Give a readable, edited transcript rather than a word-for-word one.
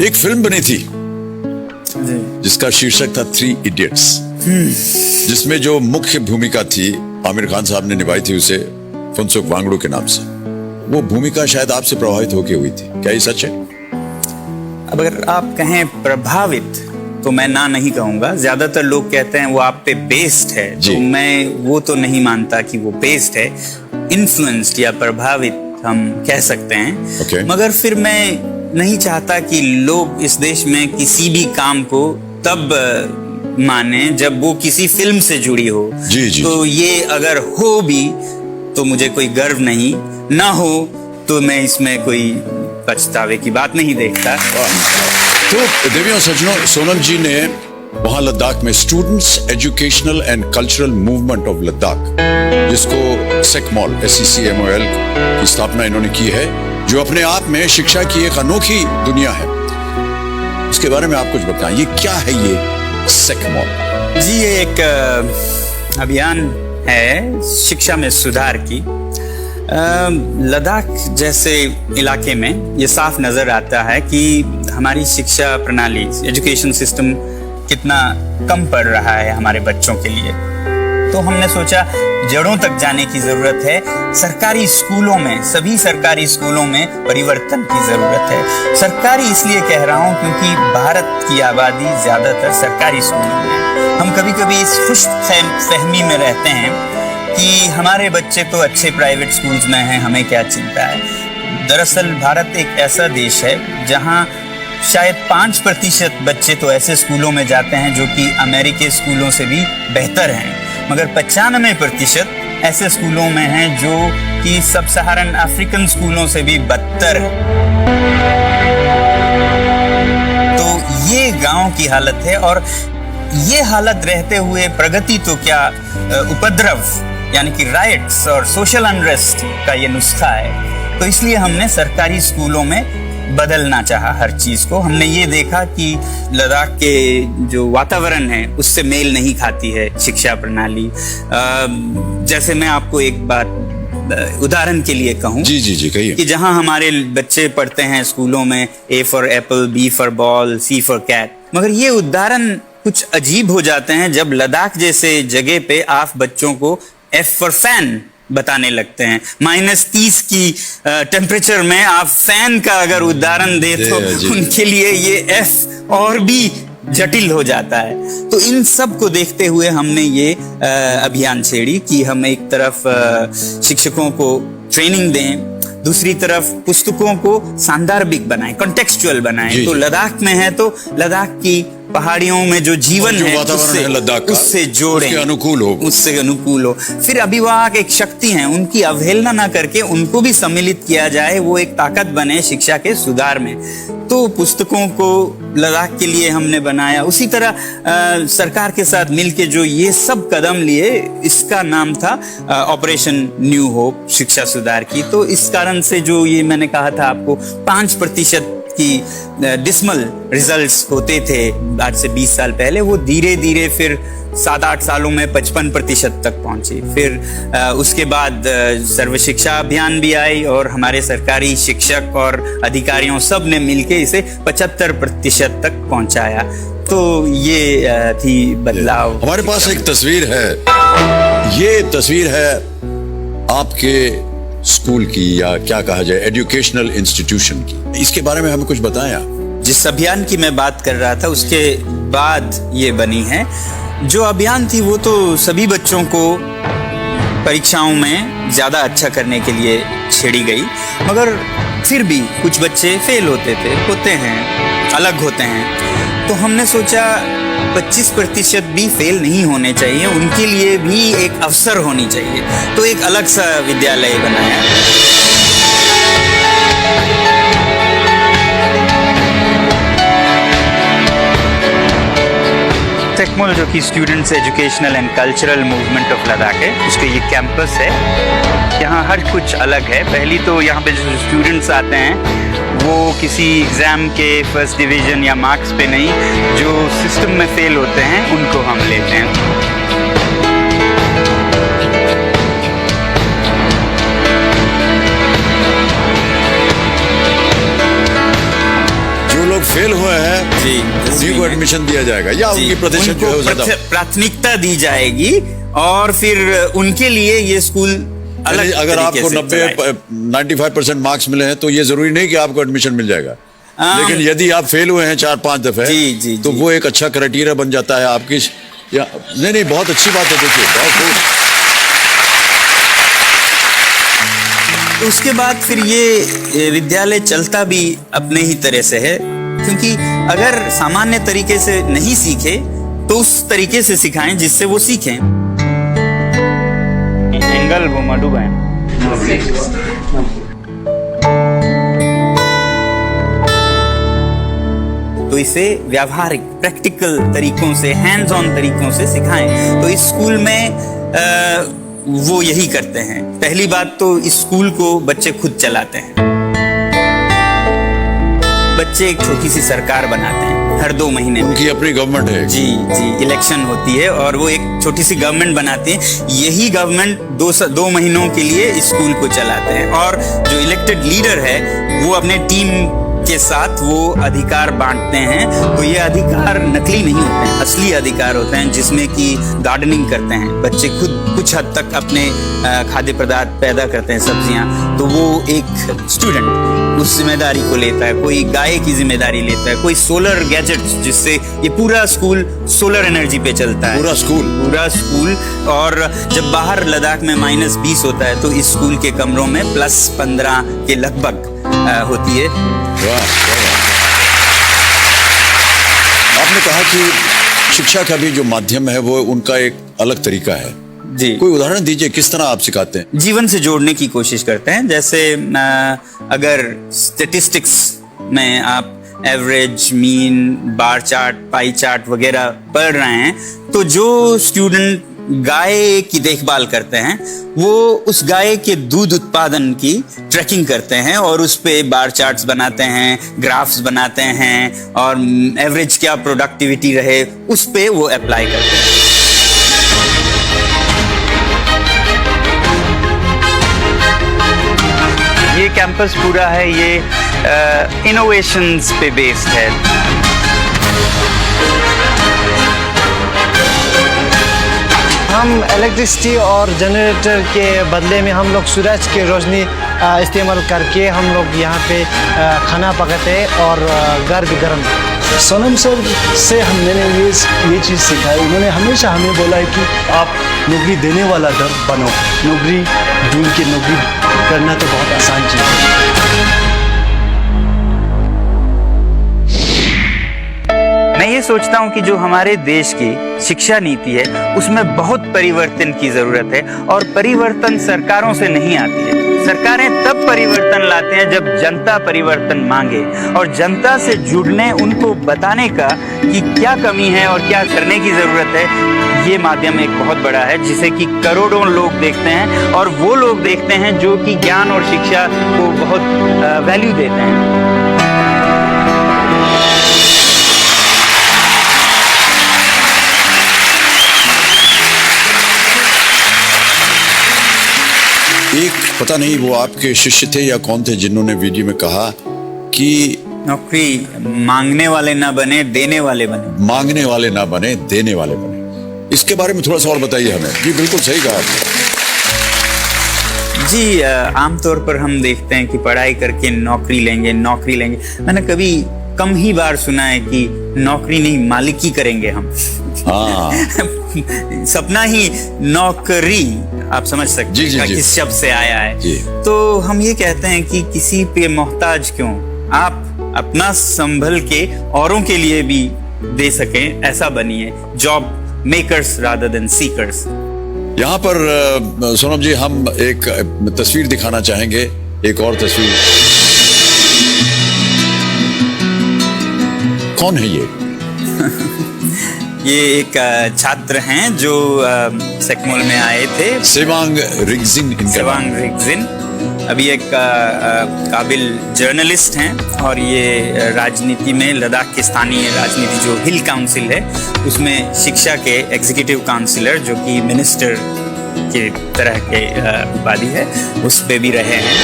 एक फिल्म बनी थी जिसका शीर्षक था 3 इडियट्स, जिसमें जो मुख्य भूमिका थी आमिर खान साहब ने निभाई थी उसे फुनसुक वांगडू के नाम से। वो भूमिका शायद आपसे प्रभावित होकर हुई थी, क्या ये सच है? अब अगर आप कहें प्रभावित तो मैं ना नहीं कहूंगा। ज्यादातर लोग कहते हैं वो आप पे बेस्ड है, तो मैं वो तो नहीं मानता कि वो बेस्ड है। इन्फ्लुएंस्ड या प्रभावित हम कह सकते हैं। मगर फिर मैं नहीं चाहता कि लोग इस देश में किसी भी काम को तब माने जब वो किसी फिल्म से जुड़ी हो। तो ये अगर हो भी तो मुझे कोई गर्व नहीं, ना हो तो मैं इसमें कोई पछतावे की बात नहीं देखता। तो देवियों और सज्जनों, सोनम जी ने वहां लद्दाख में students educational and cultural movement of Ladakh, जिसको सेकमॉल SECMOL की स्थापना इन्होंने की है, जो अपने आप में शिक्षा की एक अनोखी दुनिया है। उसके बारे में आप कुछ बताएं, ये क्या है ये सेकमॉल? जी, ये एक अभियान है शिक्षा में सुधार की। लद्दाख जैसे इलाके में ये साफ नजर आता है कि हमारी शिक्षा प्रणाली, एजुकेशन सिस्टम कितना कम पड़ रहा है हमारे बच्चों के लिए। तो हमने सोचा जड़ों तक जाने की जरूरत है। सरकारी स्कूलों में, सभी सरकारी स्कूलों में परिवर्तन की जरूरत है। सरकारी इसलिए कह रहा हूँ क्योंकि भारत की आबादी ज्यादातर सरकारी स्कूलों में। हम कभी कभी इस खुश फहमी में रहते हैं कि हमारे बच्चे तो अच्छे प्राइवेट स्कूल्स में हैं, हमें क्या चिंता है। दरअसल भारत एक ऐसा देश है जहाँ शायद 5% बच्चे तो ऐसे स्कूलों में जाते हैं जो कि अमेरिकी स्कूलों से भी बेहतर हैं, मगर 95% ऐसे स्कूलों में हैं जो कि सब सहारन अफ्रीकन स्कूलों से भी बदतर है। तो ये गांव की हालत है, और ये हालत रहते हुए प्रगति तो क्या, उपद्रव यानी कि राइट्स और सोशल अनरेस्ट का ये नुस्खा है। तो इसलिए हमने सरकारी स्कूलों में बदलना चाहा हर चीज को। हमने ये देखा कि लद्दाख के जो वातावरण है उससे मेल नहीं खाती है शिक्षा प्रणाली। जैसे मैं आपको एक बात उदाहरण के लिए कहूँ, जी कहिए, कि जहाँ हमारे बच्चे पढ़ते हैं स्कूलों में A for apple, B for ball, C for cat, मगर ये उदाहरण कुछ अजीब हो जाते हैं जब लद्दाख जैसे जगह पे आप बच्चों को F फॉर फैन बताने लगते हैं। -30 की टेम्परेचर में आप फैन का अगर उदाहरण दे तो उनके लिए ये F और भी जटिल हो जाता है। तो इन सब को देखते हुए हमने ये अभियान छेड़ी कि हम एक तरफ शिक्षकों को ट्रेनिंग दें, दूसरी तरफ पुस्तकों को सांदर्भिक बनाएं, कॉन्टेक्सचुअल बनाएं। तो लद्दाख में है तो लद्दाख की पहाड़ियों में जो जीवन है उससे जोड़ें, उससे अनुकूल हो। फिर अभिभावक एक शक्ति हैं, उनकी अवहेलना ना करके उनको भी सम्मिलित किया जाए, वो एक ताकत बने शिक्षा के सुधार में। तो पुस्तकों को लद्दाख के लिए हमने बनाया। उसी तरह सरकार के साथ मिलके जो ये सब कदम लिए, इसका नाम था ऑपरेशन न्यू होप, शिक्षा सुधार की। तो इस कारण से जो ये मैंने कहा था आपको 5% की डिसमल रिजल्ट्स होते थे आज से 20 साल पहले, वो धीरे धीरे फिर 7-8 सालों में 55% तक पहुंचे। फिर उसके बाद सर्व शिक्षा अभियान भी आई और हमारे सरकारी शिक्षक और अधिकारियों सब ने मिलके इसे 75% तक पहुंचाया। तो ये थी बदलाव। हमारे पास एक तस्वीर है, ये तस्वीर है आपके स्कूल की, या क्या कहा जाए, एजुकेशनल इंस्टीट्यूशन की। इसके बारे में हमें कुछ बताएं आप। जिस अभियान की मैं बात कर रहा था उसके बाद ये बनी है। जो अभियान थी वो तो सभी बच्चों को परीक्षाओं में ज्यादा अच्छा करने के लिए छेड़ी गई, मगर फिर भी कुछ बच्चे फेल होते हैं, अलग होते हैं। तो हमने सोचा 25% भी फेल नहीं होने चाहिए, उनके लिए भी एक अवसर होनी चाहिए। तो एक अलग सा विद्यालय बनाया। सेकमॉल जो कि students educational and cultural movement of Ladakh है, उसका ये कैंपस है। यहाँ हर कुछ अलग है। पहली तो यहाँ पे जो स्टूडेंट्स आते हैं वो किसी एग्ज़ाम के फर्स्ट डिवीज़न या मार्क्स पे नहीं, जो सिस्टम में फेल होते हैं उनको हम लेते हैं। फेल हुए हैं जी, उन्हीं को एडमिशन दिया जाएगा या जी, उनकी प्रतिशत जो है वो ज्यादा। प्राथमिकता दी जाएगी और फिर उनके लिए ये स्कूल अलग यानी अगर तरीके आपको से 95% मार्क्स मिले हैं तो ये जरूरी नहीं कि आपको एडमिशन मिल जाएगा, लेकिन यदि आप फेल हुए हैं 4-5 दफे जी, तो वो एक अच्छा क्राइटेरिया बन जाता है आपकी। नहीं, बहुत अच्छी बात है, देखिए बहुत खूब। उसके बाद फिर ये विद्यालय चलता भी अपने ही तरह से है, क्योंकि अगर सामान्य तरीके से नहीं सीखे तो उस तरीके से सिखाएं जिससे वो सीखें। एंगल वो मडू है। तो इसे व्यावहारिक प्रैक्टिकल तरीकों से, हैंड्स ऑन तरीकों से सिखाएं। तो इस स्कूल में वो यही करते हैं। पहली बात तो इस स्कूल को बच्चे खुद चलाते हैं। बच्चे एक छोटी सी सरकार बनाते हैं हर 2 महीने में। उनकी अपनी गवर्नमेंट है। जी, इलेक्शन होती है और वो एक छोटी सी गवर्नमेंट बनाते हैं। यही गवर्नमेंट 2 महीनों के लिए इस स्कूल को चलाते हैं और जो इलेक्टेड लीडर है वो अपने टीम के साथ वो अधिकार बांटते हैं। तो ये अधिकार नकली नहीं होते हैं, असली अधिकार होते हैं, जिसमें कि गार्डनिंग करते हैं बच्चे खुद, कुछ हद तक अपने खाद्य पदार्थ पैदा करते हैं, सब्जियां। तो वो एक स्टूडेंट उस जिम्मेदारी को लेता है, कोई गाय की जिम्मेदारी लेता है, कोई सोलर गैजेट्स, जिससे ये पूरा स्कूल सोलर एनर्जी पे चलता है। पूरा स्कूल। और जब बाहर लद्दाख में -20 होता है तो इस स्कूल के कमरों में +15 के लगभग होती है। वाह। आपने कहा कि शिक्षा का भी जो माध्यम है वो उनका एक अलग तरीका है। जी, कोई उदाहरण दीजिए, किस तरह आप सिखाते हैं? जीवन से जोड़ने की कोशिश करते हैं। जैसे अगर स्टैटिस्टिक्स में आप average, mean, bar chart, pie chart वगैरह पढ़ रहे हैं, तो जो स्टूडेंट गाय की देखभाल करते हैं वो उस गाय के दूध उत्पादन की ट्रैकिंग करते हैं और उस पे बार चार्ट्स बनाते हैं, ग्राफ्स बनाते हैं और एवरेज क्या प्रोडक्टिविटी रहे उस पे वो अप्लाई करते हैं। ये कैंपस पूरा है, ये इनोवेशंस पे बेस्ड है। हम इलेक्ट्रिसिटी और जनरेटर के बदले में हम लोग सूरज की रोशनी इस्तेमाल करके हम लोग यहाँ पे खाना पकाते हैं और घर भी गर्म। सोनम सर से मैंने ये चीज़ सिखाई। उन्होंने हमेशा हमें बोला है कि आप नौकरी देने वाला बनो, नौकरी ढूंढ के नौकरी करना तो बहुत आसान चीज़ है। मैं ये सोचता हूँ कि जो हमारे देश की शिक्षा नीति है उसमें बहुत परिवर्तन की जरूरत है और परिवर्तन सरकारों से नहीं आती है। सरकारें तब परिवर्तन लाते हैं जब जनता परिवर्तन मांगे और जनता से जुड़ने, उनको बताने का कि क्या कमी है और क्या करने की जरूरत है। ये माध्यम एक बहुत बड़ा है जिसे कि करोड़ों लोग देखते हैं और वो लोग देखते हैं जो कि ज्ञान और शिक्षा को बहुत वैल्यू देते हैं। एक पता नहीं वो आपके शिष्य थे या कौन थे जिन्होंने वीडियो में कहा कि नौकरी मांगने वाले ना बने, देने वाले बने। मांगने वाले ना बने, देने वाले बने। इसके बारे में थोड़ा सा और बताइए हमें। जी बिल्कुल सही कहा आपने। जी, आमतौर पर हम देखते हैं कि पढ़ाई करके नौकरी लेंगे। मैंने कभी कम ही बार सुना है कि नौकरी नहीं, मालिकी करेंगे हम। हाँ। सपना ही नौकरी, आप समझ सकते हैं किस शब्द से आया है। तो हम ये कहते हैं कि किसी पे मोहताज क्यों, आप अपना संभल के औरों के लिए भी दे सकें, ऐसा बनिए। Job makers rather than seekers. यहाँ पर सोनम जी हम एक तस्वीर दिखाना चाहेंगे, एक और तस्वीर। कौन है ये? ये एक छात्र हैं जो सेकमोल में आए थे। सेवांग रिगजिन। अभी एक काबिल जर्नलिस्ट हैं और ये राजनीति में, लद्दाख की स्थानीय राजनीति जो हिल काउंसिल है उसमें शिक्षा के एग्जीक्यूटिव काउंसिलर, जो कि मिनिस्टर के तरह के उपाधि है, उस पे भी रहे हैं।